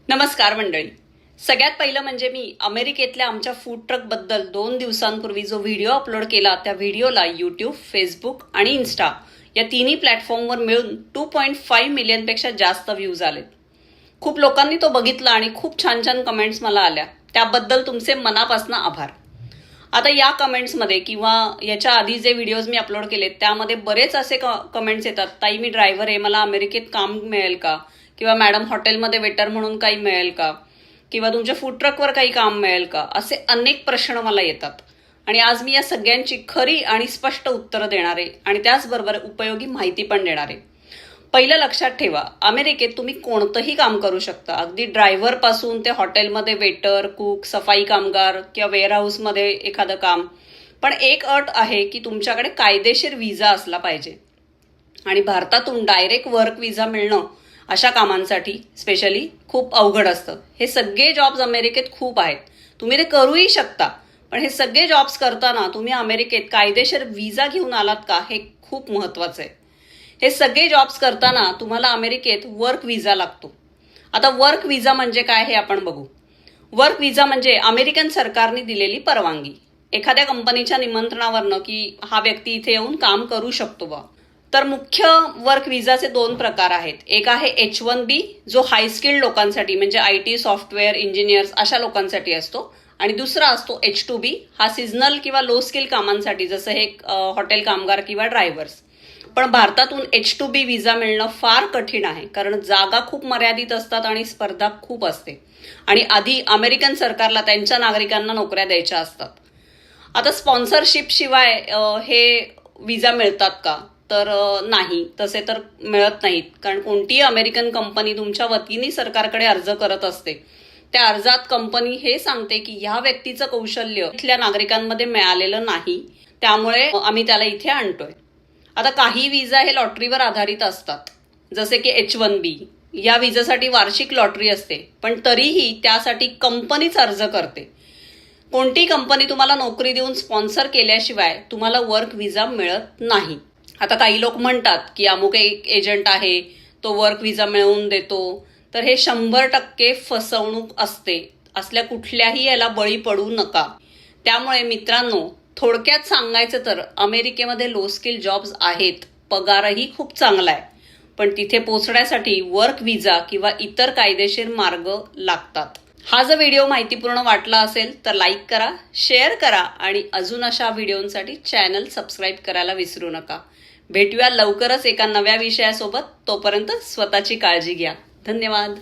नमस्कार मंडळी. सगळ्यात पहिलं म्हणजे मी अमेरिकेतल्या आमच्या फूड ट्रकबद्दल 2 दिवसांपूर्वी जो व्हिडिओ अपलोड केला त्या व्हिडिओला यूट्यूब, फेसबुक आणि इन्स्टा या तिन्ही प्लॅटफॉर्मवर मिळून 2.5 मिलियनपेक्षा जास्त व्ह्यूज आलेत. खूप लोकांनी तो बघितला आणि खूप छान छान कमेंट्स मला आल्या. त्याबद्दल तुमचे मनापासून आभार. आता या कमेंट्समध्ये किंवा याच्या आधी जे व्हिडिओज मी अपलोड केले त्यामध्ये बरेच असे कमेंट्स येतात, ताई मी ड्रायव्हर आहे, मला अमेरिकेत काम मिळेल का, किंवा मॅडम हॉटेलमध्ये वेटर म्हणून काही मिळेल का, किंवा तुमच्या फूड ट्रकवर काही काम मिळेल का, असे अनेक प्रश्न मला येतात. आणि आज मी या सगळ्यांची खरी आणि स्पष्ट उत्तरं देणार आहे आणि त्याचबरोबर उपयोगी माहिती पण देणार आहे. पहिलं लक्षात ठेवा, अमेरिकेत तुम्ही कोणतंही काम करू शकता, अगदी ड्रायव्हर पासून ते हॉटेलमध्ये वेटर, कुक, सफाई कामगार किंवा वेअरहाऊसमध्ये एखादं काम. पण एक अट आहे की तुमच्याकडे कायदेशीर व्हिसा असला पाहिजे. आणि भारतातून डायरेक्ट वर्क व्हिसा मिळणं अशा कामांसाठी स्पेशली खूप अवघड असतं. हे सगळे जॉब्स अमेरिकेत खूप आहेत, तुम्ही ते करूही शकता. पण हे सगळे जॉब्स करताना तुम्ही अमेरिकेत कायदेशीर व्हिसा घेऊन आलात का, हे खूप महत्वाचं आहे. हे सगळे जॉब्स करताना तुम्हाला अमेरिकेत वर्क व्हिसा लागतो. आता वर्क व्हिसा म्हणजे काय हे आपण बघू. वर्क व्हिसा म्हणजे अमेरिकन सरकारने दिलेली परवानगी, एखाद्या कंपनीच्या निमंत्रणावरनं की हा व्यक्ती इथे येऊन काम करू शकतो बा. तर मुख्य वर्क व्हिसाचे 2 प्रकार आहेत. एक आहे H1B, जो हाय स्किल्ड लोकांसाठी म्हणजे IT, सॉफ्टवेअर इंजिनियर्स अशा लोकांसाठी असतो. आणि दुसरा असतो H2B, हा सीझनल किंवा लो स्किल कामांसाठी, जसं हे हॉटेल कामगार किंवा ड्रायव्हर्स. पण भारतातून H2B व्हिसा मिळणं फार कठीण आहे, कारण जागा खूप मर्यादित असतात आणि स्पर्धा खूप असते. आणि आधी अमेरिकन सरकारला त्यांच्या नागरिकांना नोकऱ्या द्यायच्या असतात. आता स्पॉन्सरशिप शिवाय हे व्हिसा मिळतात का, तर नाही, तसे तर मिळत नाहीत. कारण कोणतीही अमेरिकन कंपनी तुमच्या वतीने सरकारकडे अर्ज करत असते. त्या अर्जात कंपनी हे सांगते की ह्या व्यक्तीचं कौशल्य इथल्या नागरिकांमध्ये मिळालेलं नाही, त्यामुळे आम्ही त्याला इथे आणतोय. आता काही व्हिसा हे लॉटरीवर आधारित असतात, जसे की H1B. या व्हिसासाठी वार्षिक लॉटरी असते, पण तरीही त्यासाठी कंपनीच अर्ज करते. कोणती कंपनी तुम्हाला नोकरी देऊन स्पॉन्सर केल्याशिवाय तुम्हाला वर्क व्हिसा मिळत नाही. आता काही लोक म्हणतात की अमुक एक एजंट आहे, तो वर्क व्हिसा मिळवून देतो. तर हे 100% फसवणूक असते. असल्या कुठल्याही याला बळी पडू नका. त्यामुळे मित्रांनो, थोडक्यात सांगायचं तर अमेरिकेमध्ये लो स्किल जॉब्स आहेत, पगारही खूप चांगला आहे. पण तिथे पोहोचण्यासाठी वर्क व्हिसा किंवा इतर कायदेशीर मार्ग लागतात. हा जर व्हिडिओ माहितीपूर्ण वाटला असेल तर लाईक करा, शेअर करा आणि अजून अशा व्हिडिओंसाठी चॅनल सबस्क्राईब करायला विसरू नका. भेटूया लवकरच एका नव्या विषयासोबत. तोपर्यंत स्वतःची काळजी घ्या. धन्यवाद.